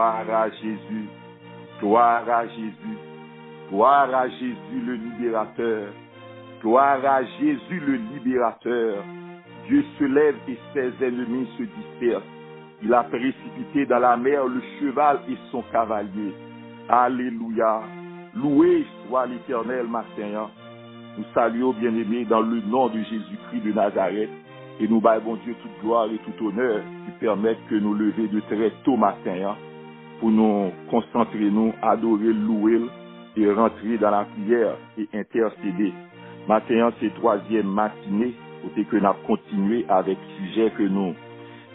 Gloire à Jésus. Gloire à Jésus. Gloire à Jésus le libérateur. Gloire à Jésus le libérateur. Dieu se lève et ses ennemis se dispersent. Il a précipité dans la mer le cheval et son cavalier. Alléluia. Loué soit l'Éternel, matin. Nous saluons, bien-aimés, dans le nom de Jésus-Christ de Nazareth. Et nous bâillons Dieu toute gloire et tout honneur qui permettent que nous lever de très tôt matin pour nous concentrer, nous adorer, louer et rentrer dans la prière et intercéder. Matin, c'est troisième matinée, côté que nous avons continué avec le sujet que nous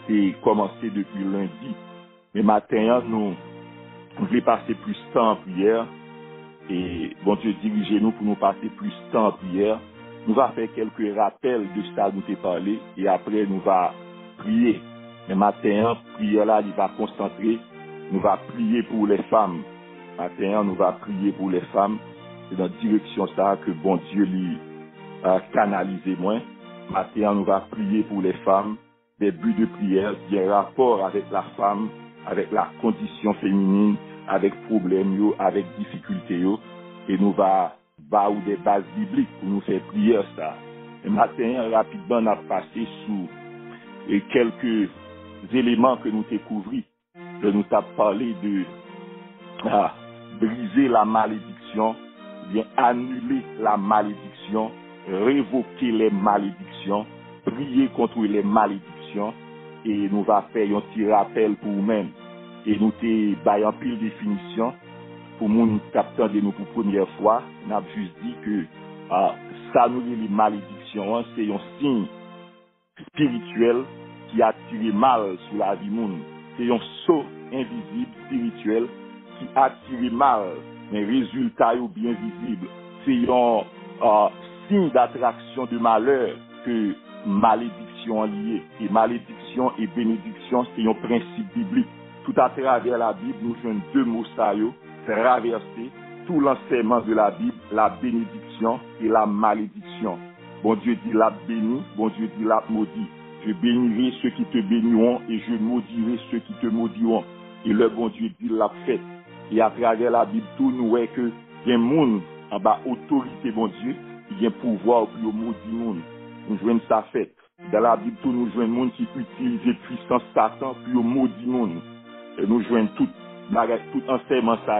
avons commencé depuis lundi. Mais matin, nous voulons passer plus de temps en prière. Et bon Dieu, dirigez-nous pour nous passer plus de temps en prière. Nous allons faire quelques rappels de ce que nous avons parlé et après nous allons prier. Mais matin, prière là, il va concentrer. Nous allons prier pour les femmes. Matin, nous allons prier pour les femmes. C'est dans la direction ça que bon Dieu lui a canalisé moins. Matin, nous allons prier pour les femmes. Des buts de prière qui ont rapport avec la femme, avec la condition féminine, avec problèmes, avec difficultés. Et nous allons ou des bases bibliques pour nous faire prier ça. Et matin, rapidement, on a passé sous quelques éléments que nous découvrons. Nous avons parlé de briser la malédiction, bien annuler la malédiction, révoquer les malédictions, prier contre les malédictions. Et nous allons faire un petit rappel pour nous-mêmes. Et nous avons pile définition. Pour nous capteurs de nous pour première fois, nous avons juste dit que ça nous les malédictions, c'est un signe spirituel qui attire mal sur la vie monde. C'est un saut invisible spirituel qui attire mal, mais résultat est bien visible. C'est un signe d'attraction de malheur que malédiction est liée. Et malédiction et bénédiction, c'est un principe biblique. Tout à travers la Bible, nous jouons deux mots saillants. Traverser tout l'enseignement de la Bible, la bénédiction et la malédiction. Bon Dieu dit la béni, bon Dieu dit la maudit. Je bénirai ceux qui te béniront et je maudirai ceux qui te maudiront. Et le bon Dieu dit la fête. Et à travers la Bible, tout nous voit que il y a un monde en bas autorité, bon Dieu, il y a un pouvoir plus au maudit monde. Nous jouons sa fête. Dans la Bible, tout nous jouons un monde qui utilise puissance Satan plus au maudit monde. Et nous jouons tout enseignement ça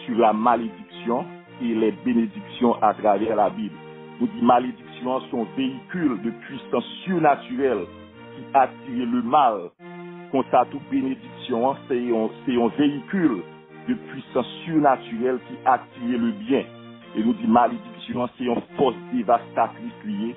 sur la malédiction et les bénédictions à travers la Bible. Nous disons malédiction sont véhicules de puissance surnaturelle qui attirent le mal. Quant à toute bénédiction, c'est un véhicule de puissance surnaturelle qui attire le bien. Et nous disons malédiction, c'est une force dévastatrice liée.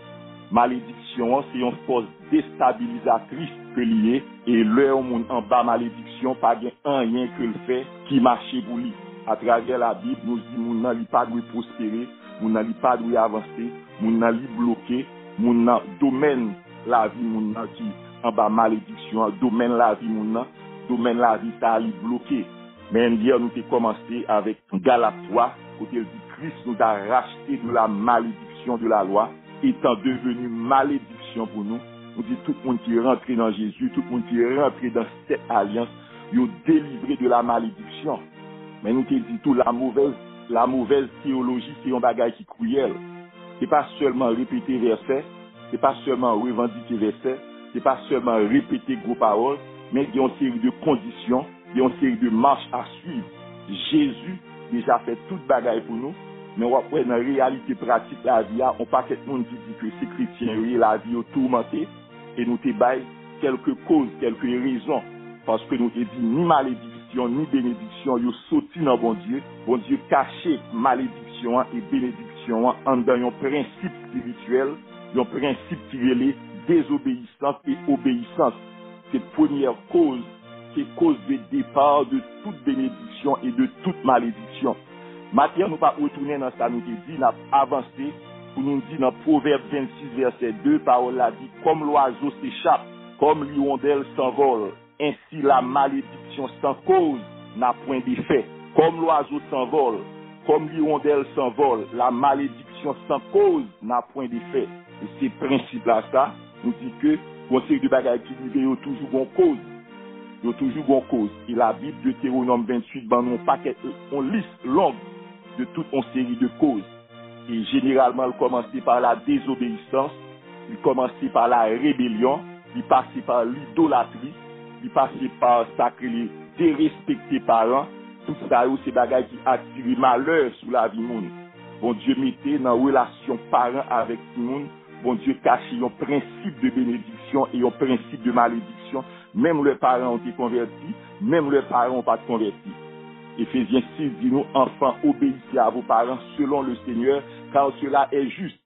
Malédiction, c'est une force déstabilisatrice que liée. Et leur monde en bas malédiction, pas rien que le fait qui marche pour lui. À travers la Bible, nous disons, mon n'a pas de prospérer, mon n'a pas de avancer, mon n'a bloqué, mon n'a domaine la vie, mon n'a qui en bas malédiction, domaine la vie, mon n'a, domaine la vie, ça a bloqué. Mais hier, nous avons commencé avec Galates 3, côté du Christ nous a racheté de la malédiction de la loi, étant devenu malédiction pour nous. Nous dit tout le monde qui est rentré dans Jésus, tout le monde qui est rentré dans cette alliance, il est délivré de la malédiction. Mais nous te dit tout la mauvaise théologie, c'est un bagage qui est cruel. C'est pas seulement répéter verset, c'est pas seulement revendiquer verset, c'est pas seulement répéter gros paroles, mais il y a une série de conditions, il y a une série de marches à suivre. Jésus déjà fait toute bagaille pour nous. Mais après, dans la réalité pratique, la vie, on pas quelqu'un qui dit que c'est chrétien, la vie est tourmentée, et nous te baillons quelques causes, quelques raisons, parce que nous te dit ni malédiction, ni bénédiction, ils sorti dans bon Dieu caché malédiction et bénédiction en dans un principe spirituel, un principe qui est désobéissance et obéissance. C'est la première cause, c'est cause de départ de toute bénédiction et de toute malédiction. Maintenant, nous ne pas retourner dans ça, nous dit, nous avons avancé, pour nous dire dans Proverbe 26, verset 2, parole là dit, comme l'oiseau s'échappe, comme l'hirondelle s'envole, ainsi la malédiction sans cause n'a point d'effet. Comme l'oiseau s'envole, comme l'hirondelle s'envole, la malédiction sans cause n'a point d'effet. Et ces principes-là, ça, nous dit que, conseil de bagaille qui vivent toujours en cause. il y a toujours une cause. Et la Bible de Deutéronome 28, ben, on liste longue de toute une série de causes. Et généralement, il commençait par la désobéissance, il commençait par la rébellion, il passait par l'idolâtrie, il passait par sacrer, dérespecter parents. Tout ça, c'est des bagages qui attirent malheur sous la vie monde. Bon Dieu mettait dans la relation parent avec tout le monde. Bon Dieu cachait un principe de bénédiction et un principe de malédiction. Même les parents ont été convertis, même les parents n'ont pas été convertis. Éphésiens 6 dit nous, enfants, obéissez à vos parents selon le Seigneur, car cela est juste.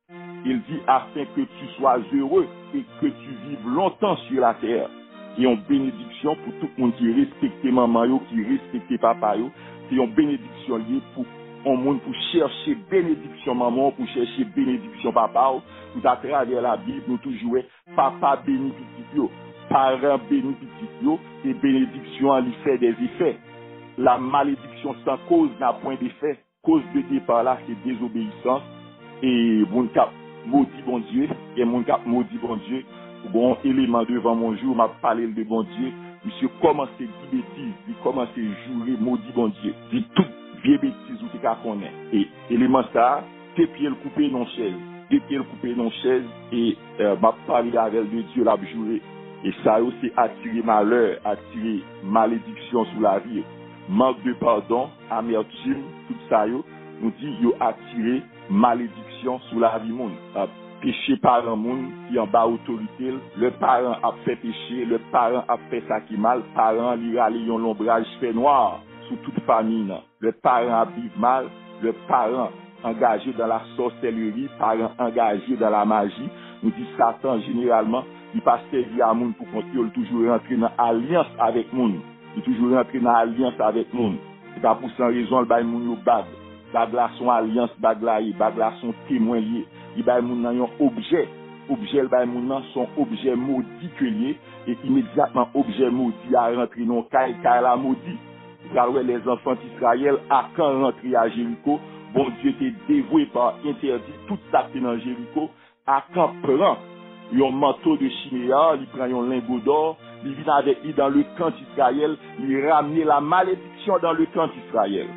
Il dit afin que tu sois heureux et que tu vives longtemps sur la terre. Et une bénédiction pour tout le monde qui respecte maman, qui respecte papa. C'est une bénédiction liée pour un monde pour chercher bénédiction maman, pour chercher bénédiction papa. Tout à travers la Bible, nous toujours papa béni petit yo, parents béni petit yo, et bénédiction lui fait des effets. La malédiction sans cause n'a point d'effet. Cause de départ là, c'est désobéissance. Et mon cap maudit bon Dieu, et mon cap maudit bon Dieu. Bon élément devant mon jour, m'a parlé de bon Dieu. Monsieur commence à dire bêtises, il commence à jurer maudit bon Dieu. Dit toute vieille bêtise ou t'es qu'à connaître. Et élément ça, tes pieds le coupé non chaise. Tes pieds le coupé non chaise. Et m'a parlé avec de Dieu, l'a juré. Et ça aussi attirer malheur, attirer malédiction sous la vie. Manque de pardon, amertume, tout ça, nous dit, yo attiré malédiction sous la vie monde. Péché par un monde qui en bas autorité, le parent a fait péché, le parent a fait ça qui mal, parent lui a lié l'ombrage fait noir sous toute famille. Le parent a vivre mal, le parent engagé dans la sorcellerie, parent engagé dans la magie. Nous dit Satan généralement, il passe servi à monde pour continuer toujours rentrer dans alliance avec monde. Il toujours rentrer dans alliance avec monde. C'est pas pour cette raison le bail moun yo bag. Bag la son alliance, bag la son témoin lié. Il bail moun nan yon objet. Objet le bail moun nan son objet maudit que lié et immédiatement objet maudit a rentré dans caille la maudit. Car ouais les enfants d'Israël à quand rentrer à Jéricho, bon Dieu était dévoué par interdit tout ça qui dans Jéricho à quand prend un manteau de chiméa, il prend un lingot d'or, il vient avec lui dans le camp d'Israël, il ramène la malédiction dans le camp d'Israël.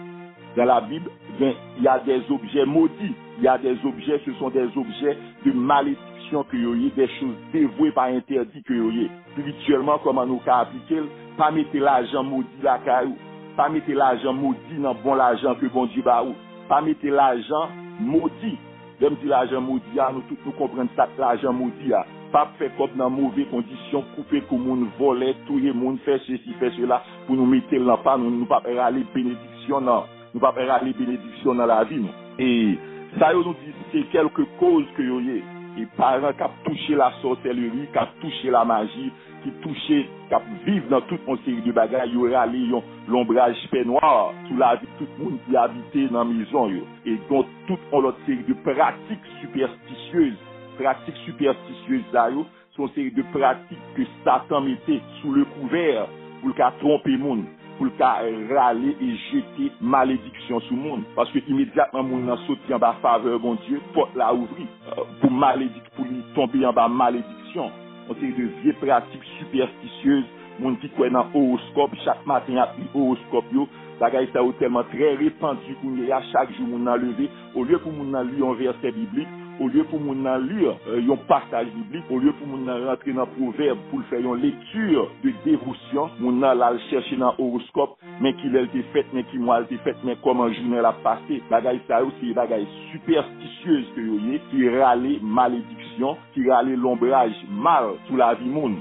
Dans la Bible, il y a des objets maudits, il y a des objets, ce sont des objets de malédiction que vous avez, des choses dévouées par interdit que vous avez. Spirituellement, comment nous appliquer, pas mettre l'argent maudit la caillou, pas mettre l'argent maudit dans bon l'argent que bon Dieu ba ou, pas mettre l'argent maudit. Même si l'argent maudit, nous tous nous comprenons ça, l'argent maudit, pas faire comme dans mauvaises conditions, couper comme on volait, tout le monde fait ceci, fait cela, pour nous mettre là, pas nous pas aller bénédiction, non. Nous pas aller bénédiction dans la vie, non. Et ça, nous dit, c'est quelques causes que vous avez. Et parents qui ont touché la sorcellerie, qui ont touché la magie, qui touché, qui vivent dans toute une série de bagages, il y aura l'ombrage fait noir sous la vie de tout le monde qui habite dans la maison. Et donc, toute une autre série de pratiques superstitieuses, là, sont une série de pratiques que Satan mettait sous le couvert pour le cas tromper le monde, pour le cas râler et jeter malédiction sur le monde. Parce que immédiatement, le monde saute en bas faveur, bon Dieu, porte la ouvrir pour malédiction, pour lui tomber en bas malédiction. On série de vieilles pratiques superstitieuses, mon qui croit dans horoscope, chaque matin a pris horoscope, bagaille ça tellement très répandu qu'on y a chaque jour mon levé, au lieu pour mon lire un verset biblique, au lieu pour mon lire un passage biblique, au lieu pour mon rentrer dans proverbe pour faire une lecture de dévotion, mon là chercher dans horoscope, mais qu'il a été fait, mais qui moi a été fait, mais comment journée l'a passé, bagaille ça aussi bagaille superstitieuse que yoyé, qui râler malédiction, qui râler l'ombrage mal sous la vie monde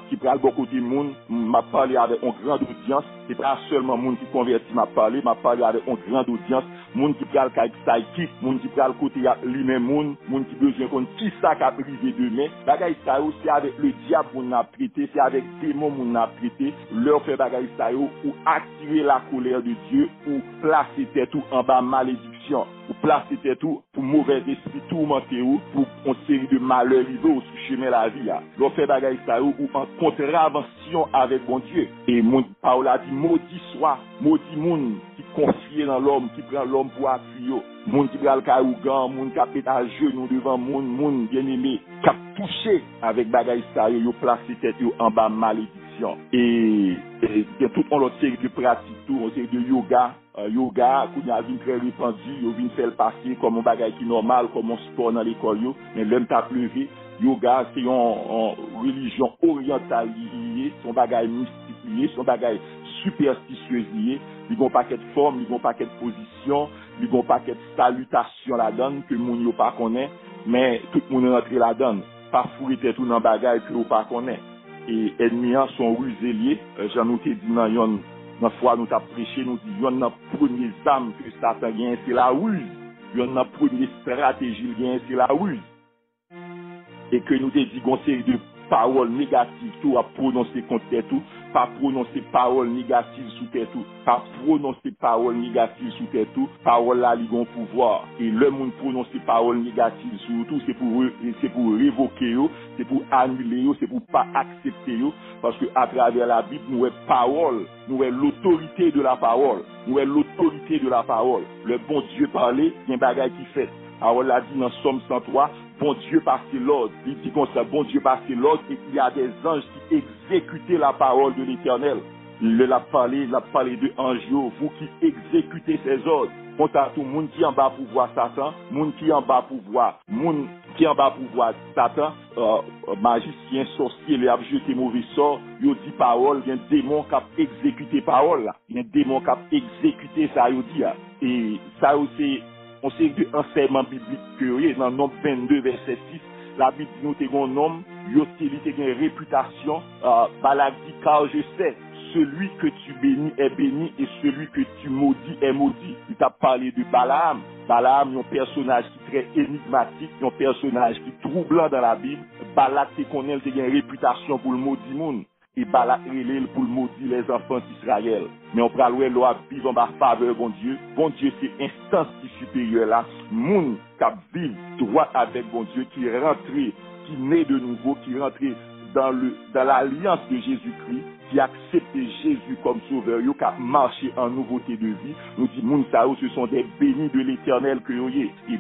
qui parle beaucoup de monde, m'a parlé avec une grande audience, c'est pas seulement monde qui converti m'a parlé avec une grande audience, monde qui parle avec psychique, monde qui parle côté lui-même monde qui besoin qu'on qui ça qu'a privé demain, bagaille ça aussi avec le diable on a prêté, c'est avec démon on a prêté, leur fait bagaille ça pour attirer la colère de Dieu ou placer tête tout en bas malédiction. Pour placer tout pour mauvais esprit tourmenter ou pour une série de malheurs arrivés au chemin la vie là. L'on fait bagaille ça ou en contravention avec bon Dieu. Et mon Paul a dit maudit soit, maudit monde qui confie dans l'homme, qui prend l'homme pour appuyer. Monde qui prend le carougan, monde qui pète à genoux devant monde bien-aimé, qui a touché avec bagaille ça yo placer tête en bas malédiction. malédiction. Et il y a toute une autre série de pratiques, tout, une série de yoga. Yoga, qu'on a vu très répandu, yo vient faire passer comme un bagage qui normal, comme un sport dans l'école, mais l'homme t'a levé. Yoga, c'est une religion orientale liée, son bagage mystique lié, son bagage superstitieux lié. Ils n'ont pas qu'être forme, ils n'ont pas qu'être position, ils n'ont pas qu'être salutation là-dedans, que moun yo pas connaît, mais tout le monde rentre là-dedans. Pas fouiller tout dans bagage que yo pas connaît. Et ennemis sont rusés liés, j'en ai dit dans la fois nous t'a prêché, nous dit, yon nan premier âme que Satan gagne, c'est la ruse. Yon nan premier stratégie gagne, c'est la ruse. Et que nous te dit qu'on série de paroles négatives, tout à prononcer contre tout, pas prononcer paroles négatives sous tout, pas prononcer paroles négatives sous tout, paroles là, ils ont pouvoir. Et le monde prononcer paroles négatives sur tout, c'est pour révoquer, c'est pour annuler, c'est pour pas accepter, parce que à travers la Bible, nous avons parole, nous avons l'autorité de la parole, nous avons l'autorité de la parole. Le bon Dieu parlait, il y a un bagage qui fait. Alors, on l'a dit dans Somme 103, bon Dieu passait l'ordre. Il dit comme ça, bon Dieu passait l'ordre et il y a des anges qui exécutaient la parole de l'Éternel. Il a parlé de anges, vous qui exécutez ces ordres. Quant à tout le monde qui en bas pour voir Satan, monde qui en bas pour voir Satan, magicien, sorcier, les a jeté mauvais sort, il dit parole, il y a un démon qui a exécuté parole là. Il y a un démon qui a exécuté ça, il dit. Et ça aussi, on sait que enseignement biblique que dans Nombre 22 verset 6, la Bible nous te un homme, il a une réputation, Balak dit car je sais, celui que tu bénis est béni et celui que tu maudis est maudit. Il t'a parlé de Balaam. Balaam est un personnage qui est très énigmatique, un personnage qui est troublant dans la Bible. Balak te connaît, il a une réputation pour le maudit monde. Et Balak relève pour le maudit les enfants d'Israël. Mais on parle de l'eau vivre en faveur, bon Dieu. Bon Dieu, c'est instance qui supérieure là. Moun qui vit droit avec bon Dieu, qui est rentré, qui naît de nouveau, qui est rentré dans l'alliance de Jésus-Christ, qui a accepté Jésus comme sauveur, qui a marché en nouveauté de vie. Nous dit, moun sa ce sont des bénis de l'Éternel que vous y. Et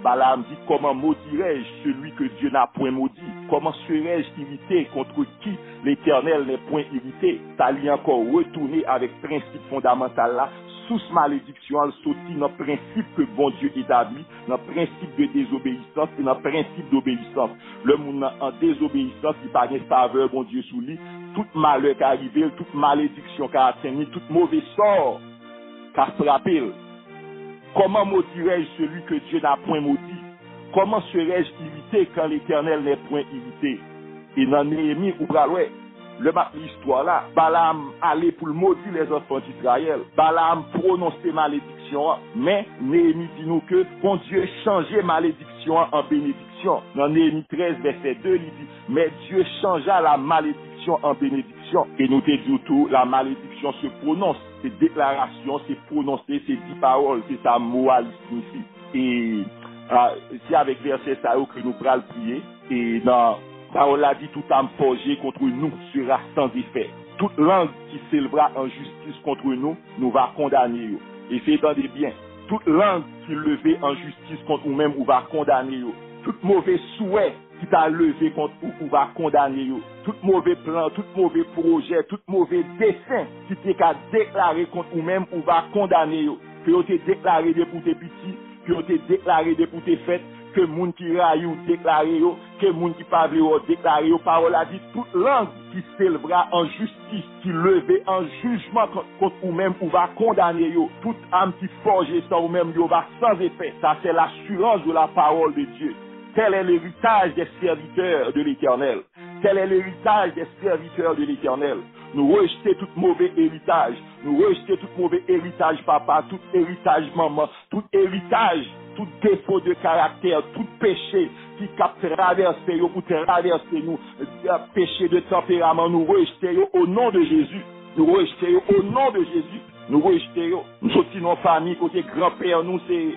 Balaam dit, comment maudirais-je celui que Dieu n'a point maudit? Comment serais-je irrité contre qui l'Éternel n'est point irrité? Ça lui encore retourné avec principe fondamental là. Sous malédiction, elle sortit dans le principe que bon Dieu établit, dans le principe de désobéissance et dans le principe d'obéissance. Le monde en désobéissance, il pas de faveur, bon Dieu sous lui. Tout malheur qui arrive, toute malédiction qui a atteint, tout mauvais sort qui a frappé. Comment maudirais-je celui que Dieu n'a point maudit? Comment serais-je irrité quand l'Éternel n'est point irrité? Et dans Néhémie, ou bralouet, l'histoire là, Balaam allait pour le maudire les enfants d'Israël. Balaam prononçait malédiction, mais Néhémie dit nous que bon Dieu changeait malédiction en bénédiction. Dans Néhémie 13, verset 2, il dit, mais Dieu changea la malédiction en bénédiction. Et nous te disons tout, la malédiction se prononce. C'est déclaration, c'est prononcé, c'est dit parole, c'est sa morale signifie. Et c'est avec verset ça que nous pourrons prier. Et dans parole a dit, tout âme forgée contre nous sera sans effet. Toute langue qui s'élèvera en justice contre nous, nous va condamner. Et c'est entendez bien, toute langue qui levée en justice contre nous-mêmes, nous va condamner. Tout mauvais souhait qui t'a levé contre nous, va condamner. Tout mauvais plan, tout mauvais projet, tout mauvais dessein qui t'a déclaré contre nous-mêmes, nous va condamner. Que vous t'ai déclaré de pour tes petits, que vous t'ai déclaré de pour tes fêtes, que moun qui raillou déclaré yo, que moun qui pas vle déclaré yo, parole a dit toute langue qui s'élèvera en justice, qui levé en jugement contre ou même ou va condamner yo, toute âme qui forge ça ou même yo va sans effet. Ça c'est l'assurance de la parole de Dieu. Tel est l'héritage des serviteurs de l'Éternel. Tel est l'héritage des serviteurs de l'Éternel. Nous rejetons tout mauvais héritage. Nous rejetons tout mauvais héritage papa, tout héritage maman, tout héritage, tout défaut de caractère, tout péché qui traverse ou traverser nous, péché de tempérament, nous rejetons au nom de Jésus. Nous rejetons au nom de Jésus. Nous rejetons. Nous sommes nos familles, côté grand-père, nous c'est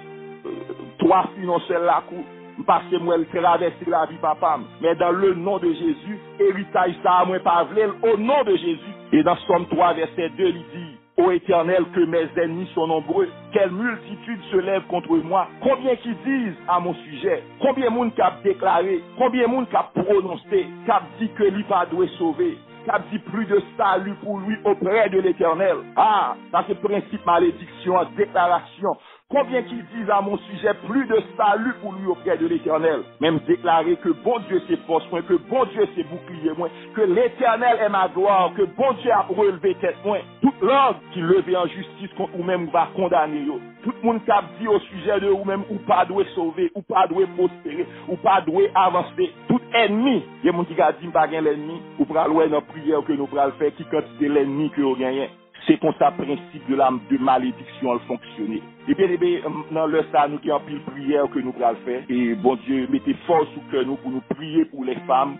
trois filles, non seul la cour. Parce que moi, elle traverse la vie, papa. Mais dans le nom de Jésus, héritage ça, moi, pas au nom de Jésus. Et dans Somme 3, verset 2, il dit, ô Éternel, que mes ennemis sont nombreux, quelle multitude se lève contre moi. Combien qui disent à mon sujet, combien de monde qui a déclaré, combien de monde qui a prononcé, qui a dit que lui pas doit sauver. qui a dit plus de salut pour lui auprès de l'Éternel. Ah, ça c'est principe malédiction, déclaration. Combien qui disent à mon sujet plus de salut pour lui auprès de l'Éternel. Même déclarer que bon Dieu c'est force, moi, que bon Dieu c'est bouclier, moi, que l'Éternel est ma gloire, que bon Dieu a relevé tête, moi. Toute langue qui levait en justice contre vous-même va condamner. Yo. Tout le monde qui a dit au sujet de vous-même ou pas doit sauver, ou pas doit prospérer, ou pas doit avancer. Tout ennemi, il y a des gens qui a dit pas l'ennemi, ou pour aller dans la prière que nous allons faire, qui quantité l'ennemi que vous gagnez. C'est comme ça le principe de malédiction a fonctionné. Et bien, dans le ça, nous qui avons pile prière que nous allons faire. Et bon Dieu, mettez force au cœur nous pour nous prier pour les femmes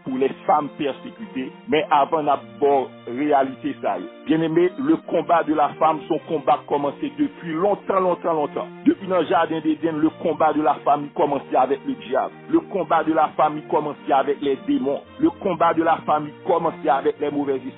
persécutées. Mais avant d'abord, réalité ça. Bien aimé, le combat de la femme, son combat commencé depuis longtemps. Depuis dans le jardin d'Éden, le combat de la femme commençait avec le diable. Le combat de la femme commençait avec les démons. Le combat de la femme commençait avec les mauvais esprits.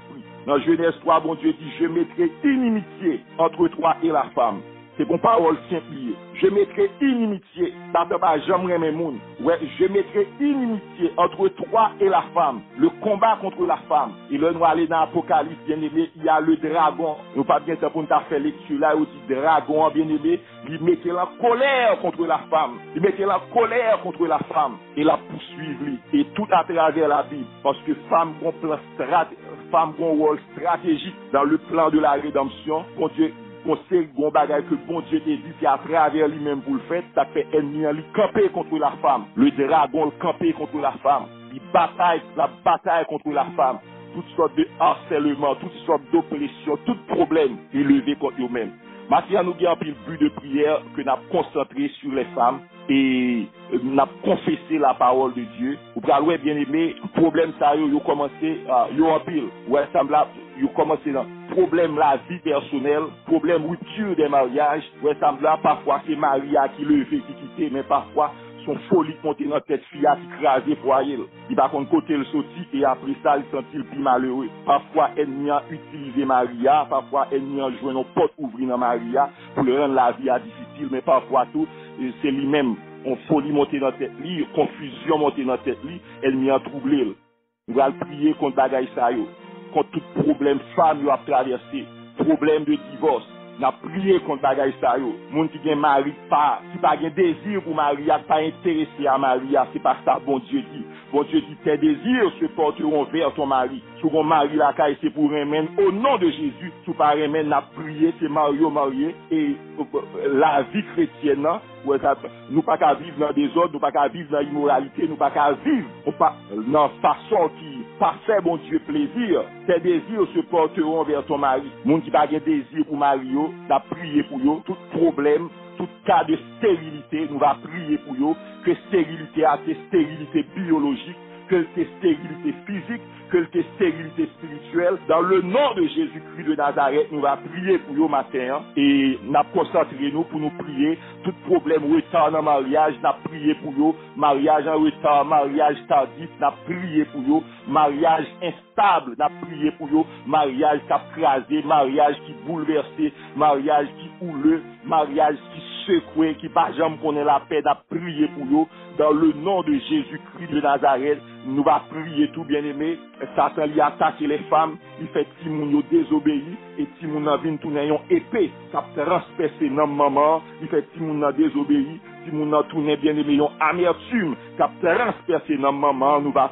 Dans Genèse 3, bon Dieu dit, je mettrai inimitié entre toi et la femme. C'est bon parole simplifiée. Je mettrai inimitié. Ça ne pas jamais mes moun. Ouais, je mettrai inimitié entre toi et la femme. Le combat contre la femme. Et là, nous allons dans l'Apocalypse, bien aimé, il y a le dragon. Nous pas bien pour nous faire lecture là, il dit dragon, bien aimé, il mettait la colère contre la femme. Il mettait la colère contre la femme. Et la poursuivre lui. Et tout à travers la Bible. Parce que femme, bon plan stratégique. Femme gon rôle stratégique dans le plan de la rédemption. Bon Dieu, conseil gon bagay que bon Dieu te dit, c'est à travers lui-même pour le faire, ça fait ennemi lui camper contre la femme. Le dragon le camper contre la femme. Il la bataille contre la femme. Toutes sortes de harcèlement, toutes sortes d'oppression, tout problème élevé contre eux-mêmes. Maintenant, nous avons un but de prière que nous avons concentré sur les femmes et nous avons confessé la parole de Dieu. Vous pouvez bien aimé, problème ça, vous commencé, vous en pile. Ouais, ça me l'a, vous commencé dans problème la vie personnelle, problème rupture des mariages. Ouais, ça me l'a, parfois c'est Maria qui le fait, qui quitte, mais parfois son folie monter dans tête fille qui crasé foyer. Il va contre côté le sorti et après ça il sentit le plus malheureux. Parfois ennemi a utilisé Maria, parfois ennemi a joué nos portes ouvrir dans Maria pour le rendre la vie difficile, mais parfois tout c'est lui-même on folie monter dans tête lui, confusion monter dans tête lui, ennemi a troublé. Nous allons prier contre bagaille ça yo, contre tout problème femme yo a traversé, problème de divorce. N'a prié contre bagaille ça yo. Moun qui gen mari pas, qui pas gen désir pour Maria, pas intéressé à Maria, c'est pas ça bon Dieu dit. Bon Dieu dit tes désirs se porteront vers ton mari. Si ton mari la caille c'est pour remettre au nom de Jésus, si pas remettre n'a prié c'est marié et la vie chrétienne non, nous pas qu'à vivre dans des ordres, nous pas qu'à vivre dans l'immoralité, nous pas qu'à vivre dans façon qui pas fait bon Dieu plaisir. Tes désirs se porteront vers ton mari. Moun qui pas gen désir pour Mario, n'a prié pour yo, tout problème, tout cas de stérilité, nous va prier pour yo, que stérilité a c'est stérilité biologique, que c'est stérilité physique, que c'est stérilité spirituelle. Dans le nom de Jésus-Christ de Nazareth, nous va prier pour yo matin et n'a concentré nous pour nous prier. Tout problème retard dans le mariage, n'a prié pour yo. Mariage en retard, mariage tardif, n'a prié pour yo. Mariage instable, n'a prié pour yo. Mariage qui a crasé, mariage qui bouleversé, mariage qui houleux, mariage qui secoué, qui pas jamais connaît la paix, n'a prié pour yo. Dans le nom de Jésus-Christ de Nazareth, nous va prier tout bien aimé. Satan lui attaque les femmes, il fait Timoun yo désobéi et Timoun a vin tourner yon épée, ça transpercer dans maman, il fait Timoun a désobéi, Timoun a tourné bien aimé yon amertume, ça transpercer dans maman, nous va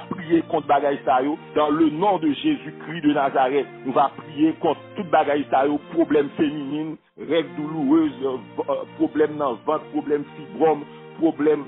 prier contre bagaille ça yo dans le nom de Jésus-Christ de Nazareth. Nous va prier contre toute bagaille ça yo, problème féminine, règles douloureuses, problème dans le ventre, problème fibrome, problème,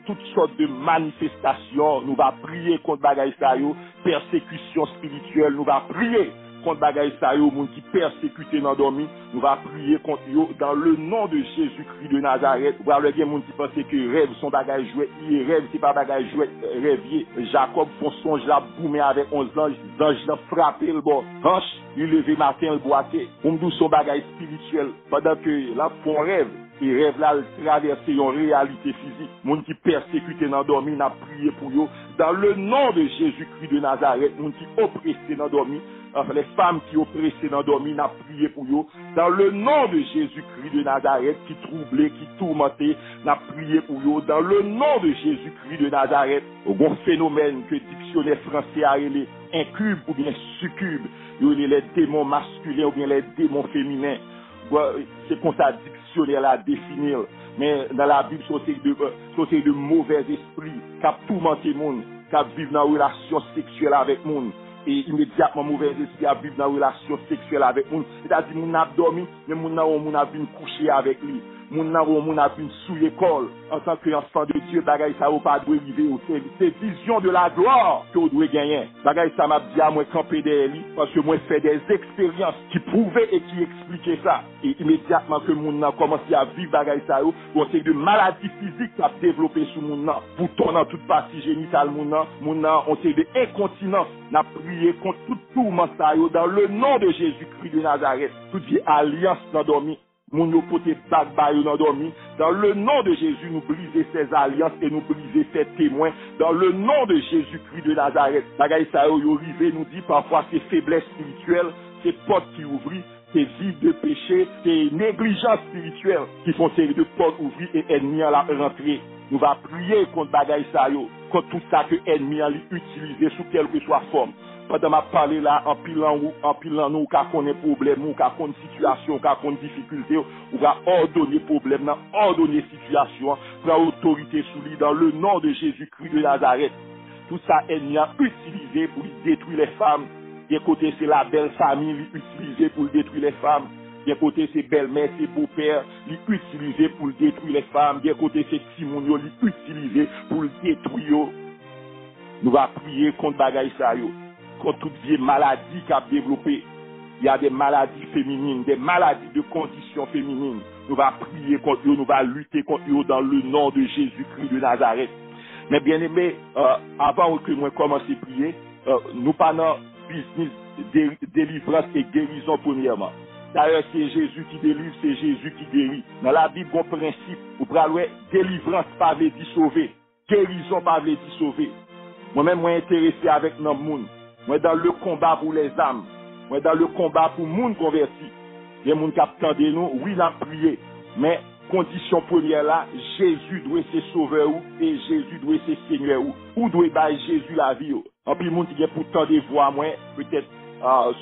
toutes sortes de manifestations, nous va prier contre bagaille sa yo, persécution spirituelle, nous va prier contre bagaille sa yo, moun qui persécuté dans dormi, nous va prier contre yo dans le nom de Jésus-Christ de Nazareth. Ou alors il y a moun qui pense que rêve son bagaille jouet, il rêve c'est pas bagaille jouet, rêvier. Jacob font songe la boumé avec 11 anges, l'ange l'a frappé le bon, hanche, il levé matin le boité. On me dit son bagaille spirituel pendant que là font rêve. Et rêve là traverser une réalité physique. Moun qui persécuté dans dormi n'a prié pour eux. Dans le nom de Jésus-Christ de Nazareth, moun qui oppressé dans dormi, les femmes qui oppressées dans dormi, n'a prié pour eux. Dans le nom de Jésus-Christ de Nazareth, qui troublait, qui tourmentait, n'a prié pour eux. Dans le nom de Jésus-Christ de Nazareth, au bon phénomène que dictionnaire français a relé incube ou bien succube, les démons masculins ou bien les démons féminins. C'est comme ça dictionnaire là définir. Mais dans la Bible, c'est de mauvais esprits qui ont tourmenté le monde, qui vivent dans une relation sexuelle avec le monde. Et immédiatement, mauvais esprit a vivre dans une relation sexuelle avec le monde. C'est-à-dire, mon a dormi, mais mon a vu coucher avec lui. Mon a vu sous l'école. En tant qu'enfant de Dieu, bagay ça ou pas doit arriver au service. C'est vision de la gloire que vous devez gagner. Bagay ça m'a dit à moi camper derrière lui, parce que moi fait des expériences qui prouvaient et qui expliquaient ça. Et immédiatement que mon a commencé à vivre bagay ça ou, on sait de maladies physiques qui a développé sous mon a. Bouton dans toute partie génitale mon a, on sait de incontinence. N'a prié contre tout tourment ça dans le nom de Jésus-Christ de Nazareth. Toute vie alliance dans dormi. Moun yo pote bag bayou nan dormi. Dans le nom de Jésus, nous briser ces alliances et nous briser ces témoins. Dans le nom de Jésus-Christ de Nazareth. Bagay sa yo rive nous dit parfois c'est faiblesse spirituelle, c'est porte qui ouvrit, c'est vide de péché, c'est négligence spirituelle qui font série de portes ouvertes et ennemis à la rentrée. Nous va prier contre bagay sa yo, contre tout ça que ennemi a utilisé sous quelque que soit forme. Pendant ma parler là, en pilant nous, quand on a problème, ou quand on a situation, quand on a difficulté, ou va ordonner problème, ordonner situation, prendre autorité sous lui dans le nom de Jésus-Christ de Nazareth. Tout ça, ennemi a utilisé pour détruire les femmes. D'un côté, c'est la belle famille, utilisée pour détruire les femmes. D'un côté, c'est belle-mère, c'est beau-père, utilisé pour détruire les femmes. D'un côté, c'est Timounio, utilisé pour détruire. Nous va prier contre bagaille ça yo. Contre toute vieille maladie qu'a développé. Il y a des maladies féminines, des maladies de conditions féminines. Nous va prier contre eux, nous va lutter contre eux dans le nom de Jésus-Christ de Nazareth. Mais bien aimé, avant que moi commence à prier, nous parlons business, délivrance et guérison premièrement. D'ailleurs, c'est Jésus qui délivre, c'est Jésus qui guérit. Dans la Bible, bon principe, vous prenez délivrance pas veut dire sauver, guérison pas veut dire sauver. Moi-même, moi intéressé avec nos monde. Moi dans le combat pour les âmes. Moi dans le combat pour monde converti. Les gens qui attendent nous, oui, la prier. Mais condition première là, Jésus doit se sauver ou et Jésus doit se Seigneur ou doit bailler Jésus la vie. En plus, les gens qui ont pourtant des voix, moi, peut-être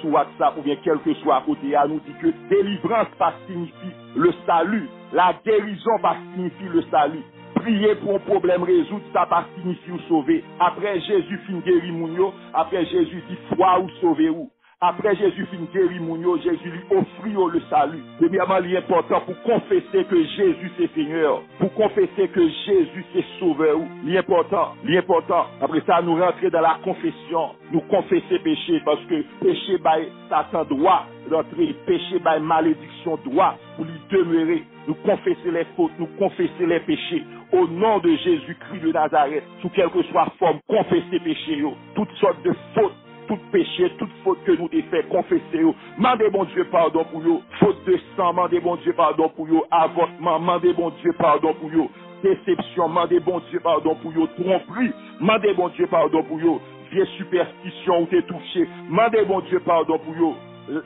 sur WhatsApp ou bien quel que soit à côté, à nous dit que délivrance pas signifie le salut. La guérison pas signifie le salut. Prier pour un problème résoudre, ça pas signifie ou sauver. Après Jésus fin guéri mounio, après Jésus dit foi ou sauver ou. Après Jésus fin guéri mounio, Jésus lui offre le salut. Premièrement, il est important pour confesser que Jésus c'est Seigneur, pour confesser que Jésus c'est Sauveur. L'important. Après ça, nous rentrer dans la confession, nous confesser péché, parce que péché by Satan doit rentrer, péché by malédiction doit pour lui demeurer. Nous confesser les fautes, nous confesser les péchés. Au nom de Jésus-Christ de Nazareth, sous quelle que soit forme, confesser péché, toutes sortes de fautes. Tout péché, toute faute que nous avons fait, confesser. Mandez bon Dieu pardon pour vous. Faute de sang, mandez bon Dieu pardon pour vous. Avortement, mandez bon Dieu pardon pour vous. Déception, mandez bon Dieu pardon pour vous. Tromperie, mandez bon Dieu pardon pour vous. Vieille superstition ou t'es touché, mandez bon Dieu pardon pour vous.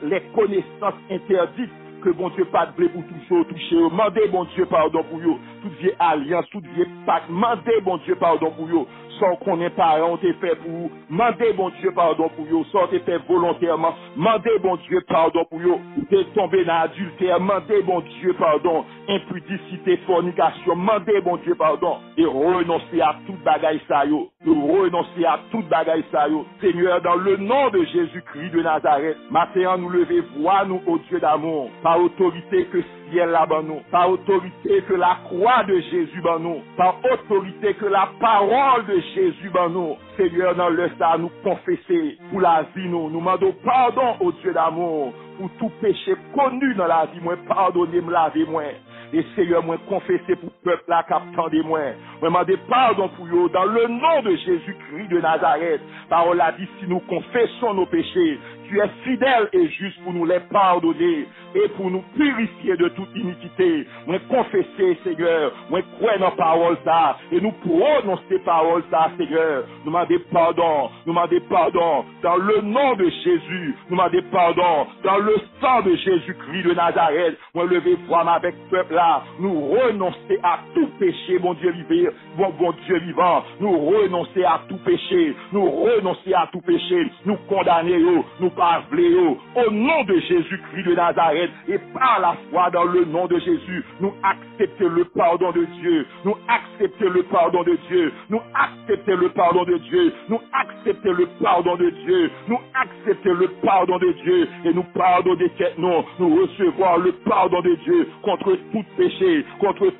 Les connaissances interdites que bon Dieu pas de blé pour toucher. Mandez bon Dieu pardon pour vous. Toute vieille alliance, toute vieille pacte, mandez bon Dieu pardon pour vous. Sans qu'on ait parents, t'es fait pour vous. Mandez bon Dieu pardon pour vous. Sans t'es fait volontairement. Mandez bon Dieu pardon pour vous. T'es tombé dans l'adultère. Mandez bon Dieu pardon. Impudicité, fornication. Mandez bon Dieu pardon. Et renoncer à toute bagaille ça yo. Renoncer à toute bagaille ça yo. Seigneur, dans le nom de Jésus-Christ de Nazareth, maintenant nous lever voix nous au Dieu d'amour. Par autorité que ciel là ban nous. Par autorité que la croix de Jésus ban nous. Par autorité que la parole de Jésus ban nous. Seigneur, dans le ça nous confesser pour la vie nous. Nous demandons pardon au Dieu d'amour pour tout péché connu dans la vie. Moi, pardonnez-moi, lavez-moi. Et Seigneur, moi, confesser pour le peuple là, captant de moi. Moi, demandez pardon pour eux dans le nom de Jésus-Christ de Nazareth. Parole a dit, si nous confessons nos péchés, tu es fidèle et juste pour nous les pardonner et pour nous purifier de toute iniquité. Moi confesser, Seigneur, moi croire dans parole ça et nous prononcer parole ça, Seigneur. Nous demander pardon, dans le nom de Jésus. Nous demander pardon dans le sang de Jésus-Christ de Nazareth. Moi lever foi avec peuple là, nous renoncer à tout péché, mon Dieu vivant, bon Dieu vivant. Nous renoncer à tout péché, nous renoncer à tout péché, nous condamner, nous parler au nom de Jésus-Christ de Nazareth et par la foi dans le nom de Jésus, nous accepter le pardon de Dieu, nous accepter le pardon de Dieu, nous accepter le pardon de Dieu, nous accepter le pardon de Dieu, nous accepter le pardon de Dieu et nous pardonner nous recevoir le pardon de Dieu contre tout péché, contre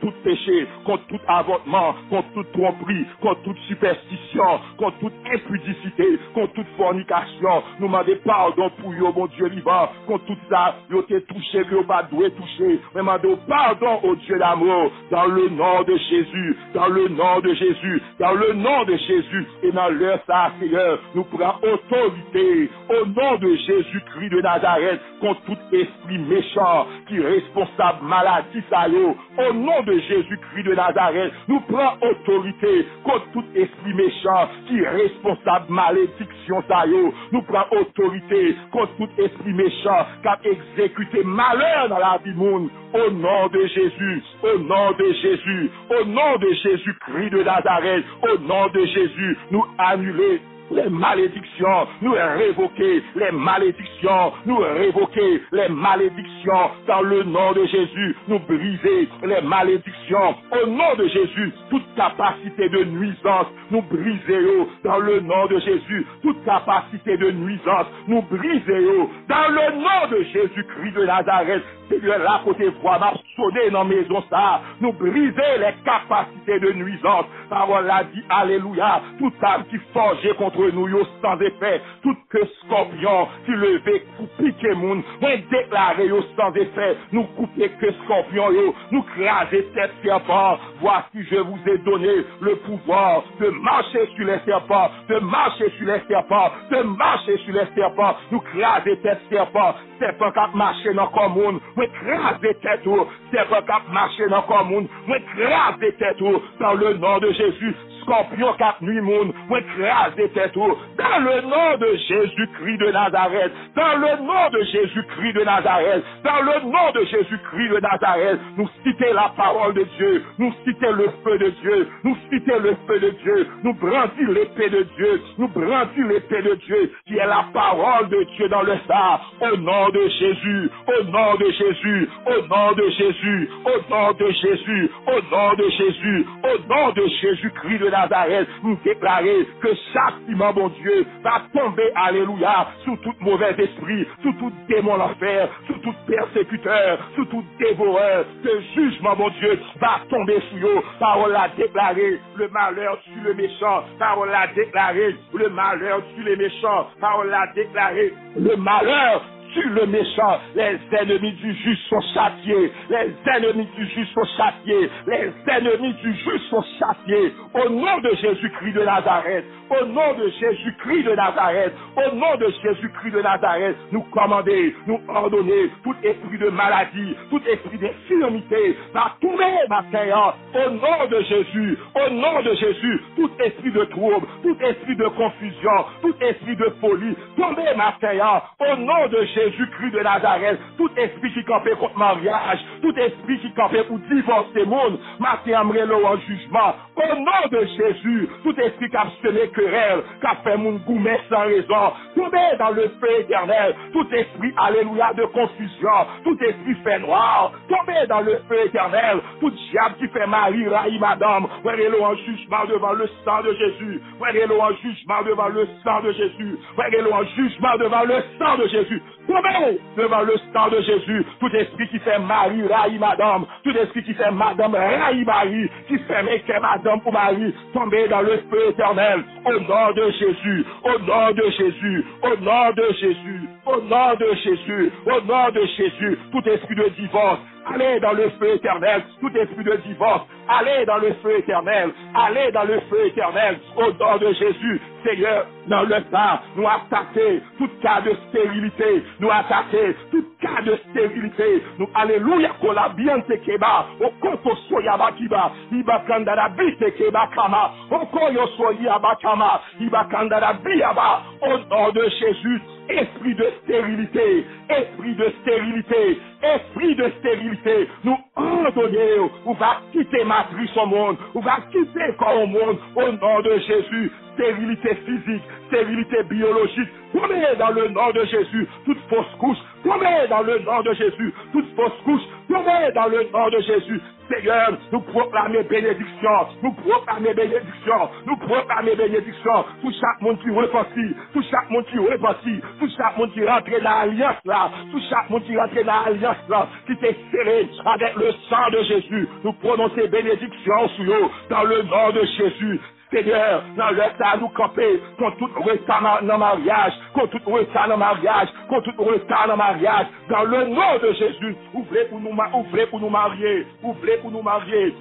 tout avortement, contre toute tromperie, contre toute superstition, contre toute impudicité, contre toute fornication. Nous demandons pardon pour vous, mon Dieu vivant, contre tout ça, vous êtes touché, vous pas doué toucher. Nous demandons pardon au Dieu d'amour, dans le nom de Jésus, dans le nom de Jésus, dans le nom de Jésus, et dans l'heure ça, Seigneur, nous prenons autorité au nom de Jésus-Christ de Nazareth, contre tout esprit méchant qui est responsable maladie, ça y est. Au nom de Jésus-Christ de Nazareth, nous prenons autorité contre tout esprit méchant qui est responsable malédiction, ça y est. Nous prenons autorité contre tout esprit méchant qui a exécuté malheur dans la vie monde. Au nom de Jésus, au nom de Jésus, au nom de Jésus-Christ de Nazareth, au nom de Jésus, nous annuler les malédictions, nous révoquer les malédictions, nous révoquer les malédictions dans le nom de Jésus, nous briser les malédictions au nom de Jésus, toute capacité de nuisance, nous briser dans le nom de Jésus, toute capacité de nuisance, nous briser dans le nom de Jésus-Christ de Nazareth. Seigneur, là, côté voix, m'a sonné dans la maison, ça, nous briser les capacités de nuisance. Parole a dit, alléluia, toute âme qui forgeait contre nous, yo, sans effet, tout que scorpion qui levait pour piquer moun, nous déclarer yo sans effet, nous couper que scorpion yo, nous craser tête serpent. Voici, je vous ai donné le pouvoir de marcher sur les serpents, de marcher sur les serpents, de marcher sur les serpents, nous craser tête serpent, serpent qui marche dans le commune, nous craser tête, serpent qui marche dans le commune, nous craser tête dans le nom de Jésus. Scorpion cap nuit monde, moi craser tête dans le nom de Jésus-Christ de Nazareth, dans le nom de Jésus-Christ de Nazareth, dans le nom de Jésus-Christ de Nazareth, nous citer la parole de Dieu, nous citer le feu de Dieu, nous citer le feu de Dieu, nous brandir l'épée de Dieu, nous brandir l'épée de Dieu, qui est la parole de Dieu dans le sang, au nom de Jésus, au nom de Jésus, au nom de Jésus, au nom de Jésus, au nom de Jésus, au nom de Jésus-Christ de Nazareth, nous déclarer que chaque ciment, bon Dieu, va tomber, alléluia, sous tout mauvais esprit, sous tout démon l'enfer, sous tout persécuteur, sous tout dévoreur. Ce jugement, bon Dieu, va tomber sur eux. Parole a déclaré, le malheur sur le méchant. Parole a déclaré, le malheur sur les méchants. Parole a déclaré, le malheur sur le méchant. Les ennemis du juste sont châtiés. Les ennemis du juste sont châtiés. Les ennemis du juste sont châtiés. Au nom de Jésus-Christ de Nazareth. Au nom de Jésus-Christ de Nazareth. Au nom de Jésus-Christ de Nazareth. Nous commander, nous ordonner tout esprit de maladie, tout esprit d'infirmité va tomber matin. Au nom de Jésus. Au nom de Jésus. Tout esprit de trouble, tout esprit de confusion, tout esprit de folie tomber matin. Au nom de Jésus-Christ de Nazareth, tout esprit qui campait contre mariage, tout esprit qui campait pour divorcer monde, matin en jugement. Au nom de Jésus, tout esprit qui a semé querelle, qui a fait mon gourmet sans raison, tomber dans le feu éternel. Tout esprit, alléluia, de confusion, tout esprit fait noir, tomber dans le feu éternel. Tout diable qui fait mari, raï, madame, voyez-le en jugement devant le sang de Jésus. Voyez-le en jugement devant le sang de Jésus. Voyez-le en jugement devant le sang de Jésus. Tombez devant le sang de Jésus. Tout esprit qui fait mari, raï, madame, tout esprit qui fait madame, raï, mari, qui fait mec, madame pour mari, tombez dans le feu éternel. Au nom de Jésus, au nom de Jésus, au nom de Jésus, au nom de Jésus, au nom de Jésus. Tout esprit de divorce, allez dans le feu éternel. Tout esprit de divorce, allez dans le feu éternel. Allez dans le feu éternel. Au nom de Jésus, Seigneur, dans le temps, nous attaquer tout cas de stérilité. Nous attaquer tout cas de stérilité. Nous, alléluia, kola bien te keba. Au koto soyaba kiba. Iba kandara bite keba kama. Au koyo soyaba kama. Iba kandara biaba. Au nom de Jésus, esprit de stérilité, esprit de stérilité, esprit de stérilité, nous ordonnons, on va quitter matrice au monde, on va quitter corps au monde, au nom de Jésus, stérilité physique, stérilité biologique, tombez dans le nom de Jésus, toute fausse couche, tombez dans le nom de Jésus, toute fausse couche, tombez dans le nom de Jésus. Seigneur, nous proclamons bénédiction, nous proclamons bénédiction, nous proclamons bénédiction, tout chaque monde qui repentit, tout chaque monde qui repentit, tout chaque monde qui rentre dans l'alliance là, tout chaque monde qui rentre dans l'alliance là, qui t'est serré avec le sang de Jésus, nous prononçons bénédiction sur eux, dans le nom de Jésus. Seigneur, dans le temps nous camper, contre tout retard dans le mariage, contre tout retard dans le mariage, contre tout retard dans le mariage, dans le nom de Jésus, ouvrez pour nous marier, ouvrez pour nous marier,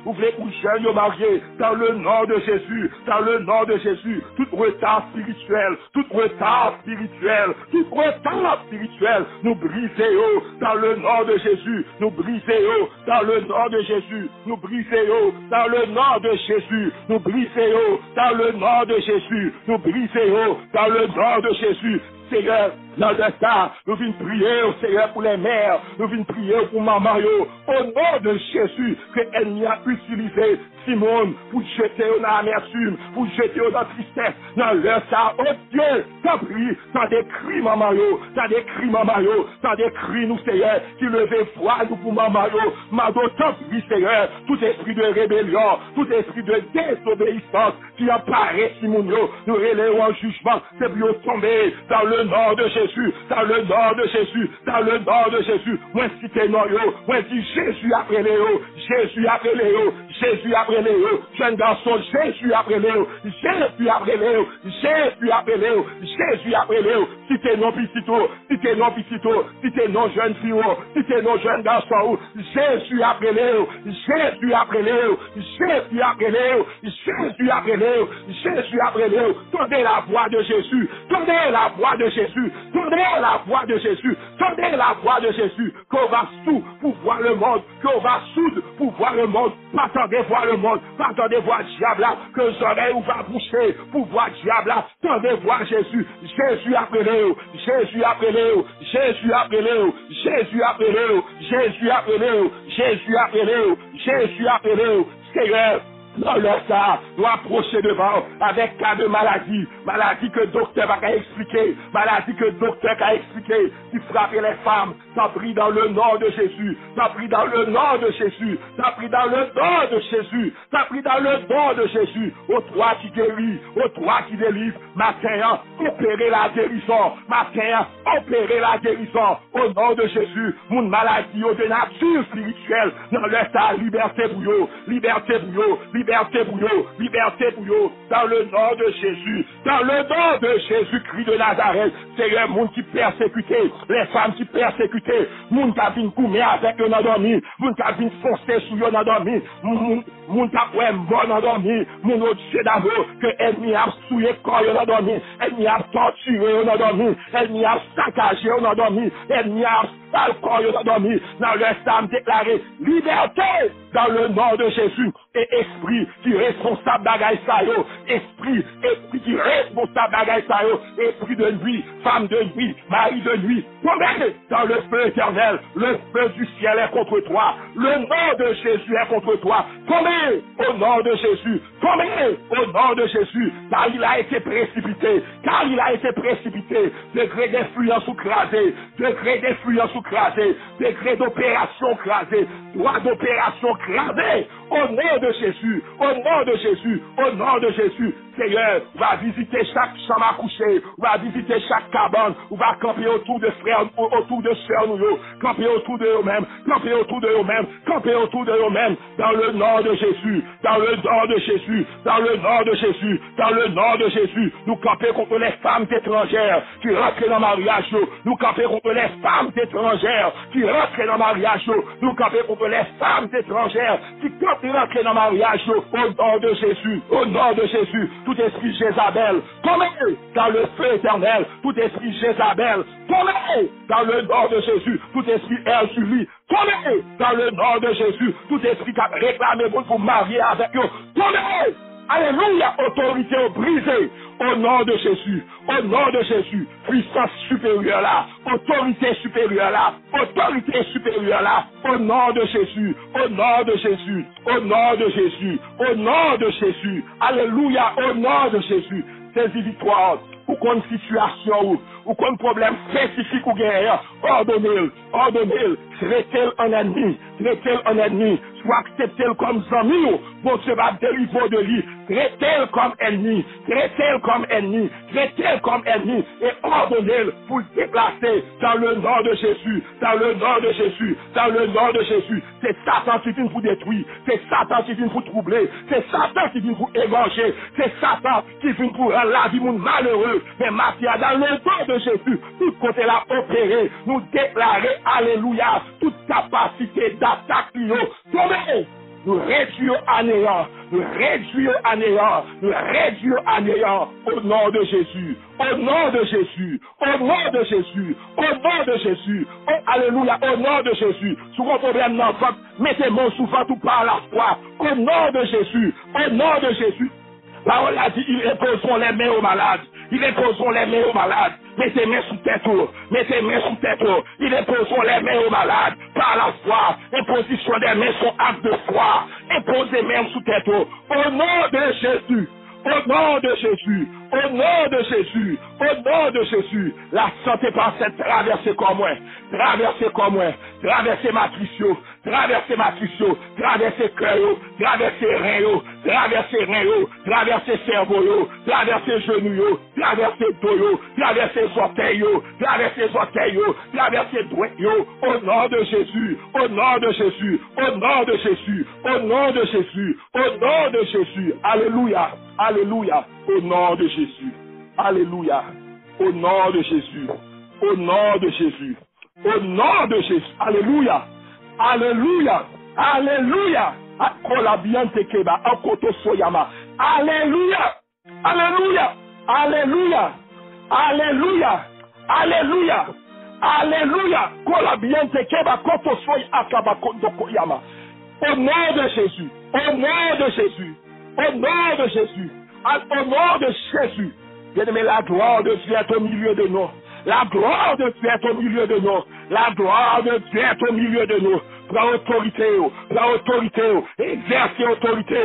ouvrez pour jeunes nous marier, dans le nom de Jésus, dans le nom de Jésus, tout retard spirituel, tout retard spirituel, tout retard spirituel, nous brisez-le, dans le nom de Jésus, nous brisez-le, dans le nom de Jésus, nous brisez-le, dans le nom de Jésus, nous brisez-le, dans le nom de Jésus, nous brisons dans le nom de Jésus. Seigneur, dans le temps, nous venons prier au Seigneur pour les mères, nous venons prier pour maman, au nom de Jésus, qu'elle n'y a utilisé Simone pour jeter dans l'amertume, pour jeter dans la tristesse, dans leur sang. Oh Dieu, t'as pris, t'as des cris, maman, t'as des cris, maman, t'as des cris, nous, Seigneur, qui levait foi, nous, pour maman, Mado, t'as pris, Seigneur, tout esprit de rébellion, tout esprit de désobéissance qui apparaît, Simone, nous relèvons en jugement, c'est pour tomber dans le nom de Jésus, dans le nom de Jésus, dans le nom de Jésus. Moi, si t'es non, moi, si Jésus après Léo, Jésus après Léo, Jésus après Léo, jeune garçon, Jésus après Léo, Jésus après Léo, Jésus après Léo, Jésus après Léo. Si t'es non pisito, si t'es non pisito, si t'es non jeune fille, si t'es non jeune garçon, Jésus après Léo, Jésus après Léo, Jésus après Léo, Jésus après Léo, Jésus après Léo. Tendez la voix de Jésus, tendez la voix de Jésus, tendez la voix de Jésus, tendez la voix de Jésus, qu'on va sous pour voir le monde, qu'on va soude pour voir le monde, pas attendez voir le monde, pas attendez voir diable là, que les oreilles va boucher pour voir diable là, tendez voir Jésus, Jésus après Léo, Jésus après Léo, Jésus après Léo, Jésus après Léo, Jésus après Léo, Jésus après Léo, Jésus après Léo, Seigneur. Dans leur cas, nous approcher devant avec cas de maladie, maladie que le docteur va expliquer, maladie que le docteur va expliquer, qui frappe les femmes, t'as pris dans le nom de Jésus, t'as pris dans le nom de Jésus, t'as pris dans le nom de Jésus, t'as pris dans le nom de Jésus, au toi qui guérit, au toi qui délivre, matin, opérer la guérison, matin, opérer la guérison, au nom de Jésus, mon maladie de nature spirituelle, dans leur cas, liberté pour eux, liberté pour eux, liberté pour eux, liberté pour eux, dans le nom de Jésus, dans le nom de Jésus-Christ de Nazareth. Seigneur, moun qui persécuté, les femmes qui persécuté, moun qui a vint coumer avec eux endormi, moun qui a vint foncer sur eux endormi, moun qui a pris bon endormi, moun autre Dieu d'amour, que ennemi a souillé corps endormi, ennemi a torturé endormi, ennemi a saccagé endormi, ennemi a sale corps endormi, dans leur âme déclaré liberté dans le nom de Jésus. Et esprit qui est responsable d'agaï sa yo, esprit qui est responsable d'agaï sa yo, esprit de nuit, femme de nuit, mari de nuit, tombez dans le feu éternel, le feu du ciel est contre toi, le nom de Jésus est contre toi, tombez au nom de Jésus, tombez au nom de Jésus, car il a été précipité, car il a été précipité, degré d'influence ou crasé, degré d'influence ou crasé, degré d'opération crasé, droit d'opération crasé, au nom de Jésus, au nom de Jésus, au nom de Jésus. Seigneur, va visiter chaque chambre à coucher, va visiter chaque cabane, va camper autour de frères, autour de sœurs, nous, camper autour de eux-mêmes, camper autour de eux-mêmes, camper autour de eux-mêmes, dans le nom de Jésus, dans le nom de Jésus, dans le nom de Jésus, dans le nom de Jésus, nous camper contre les femmes étrangères qui rentrent dans le mariage, nous camper contre les femmes étrangères qui rentrent dans le mariage, nous camper contre les femmes étrangères qui rentrent dans le mariage, au nom de Jésus, au nom de Jésus, tout esprit Jézabel, tombez dans le feu éternel, tout esprit Jézabel, tombez dans le nom de Jésus, tout esprit Erzulie, tombez dans le nom de Jésus, tout esprit qui a réclamé pour vous marier avec eux, tombez. Alléluia, autorité brisée, au nom de Jésus, au nom de Jésus, puissance supérieure là, autorité supérieure là, autorité supérieure là, au nom de Jésus, au nom de Jésus, au nom de Jésus, au nom de Jésus, alléluia, au nom de Jésus, saisis victoire, ou contre situation, ou contre problème spécifique ou guerre, ordonnez-le, traitez-le en ennemi, soit acceptez-le comme ami, bon Dieu va délivrer de lui, traitez-le comme ennemi, et ordonnez-le pour le déplacer dans le nom de Jésus, dans le nom de Jésus, dans le nom de Jésus. C'est Satan qui vient pour détruire, c'est Satan qui vient pour troubler, c'est Satan qui vient pour égorger, c'est Satan qui vient pour rendre la vie malheureux. Mais Mathia, dans le nom de Jésus, tout côté là opéré, nous déclarer, alléluia, toute capacité d'attaque, tombez. Nous réduisons à néant, au nom de Jésus, au nom de Jésus, alléluia, au nom de Jésus. Sous vos problèmes dans votre, mettez mon souvent tout par la foi, au nom de Jésus, La parole a dit, ils imposeront les mains aux malades. Mettez mains sous tête. Ils imposeront les mains aux malades par la foi. Imposition des mains sont actes de foi. Imposez mains sous tête. Au nom de Jésus. Au nom de Jésus, la santé par cette traversée comme moi, traverser matrice, traverser cœur, traverser rein, traverser cerveau, traverser genou, traverser dos, traverser orteil, traverser droit, au nom de Jésus, alléluia, au nom de Jésus. Alléluia. Au nom de Jésus. Alléluia. Akola biante keba. Akoto soyama. Alléluia. Kola biante keba. Koto soy akaba koto koyama. Au nom de Jésus. Au nom de Jésus. Bien-aimé, la gloire de Dieu est au milieu de nous. Prends autorité, exercez autorité.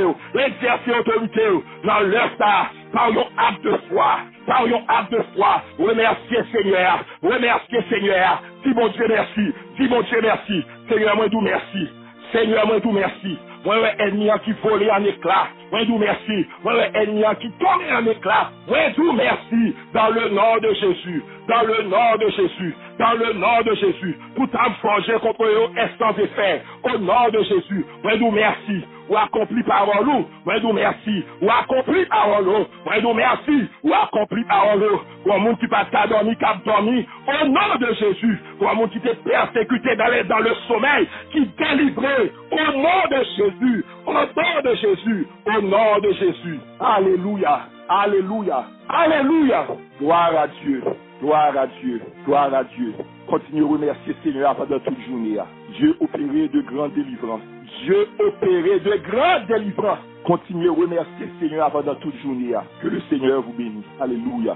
Dans leur star, par un acte de foi. Remerciez Seigneur. Dis mon Dieu merci. Seigneur, moi tout merci. Moi, ennemi qui volait en éclat. Moi, tout merci. Moi, ennemi qui tombait en éclat. Moi, tout merci. Dans le nom de Jésus. Tout âme forgée contre eux est sans effet. Au nom de Jésus. Moi, tout merci. Ou accompli parole. Moi, tout merci. Ou accompli parole. Ou un monde qui passe à dormir, au nom de Jésus. Ou un monde qui t'est persécuté dans le sommeil, qui délivré. Au nom de Jésus. Alléluia. Gloire à Dieu. Continuez à remercier Seigneur pendant toute journée. Dieu opéré de grandes délivrances. Continuez à remercier Seigneur pendant toute journée. Que le Seigneur vous bénisse. Alléluia.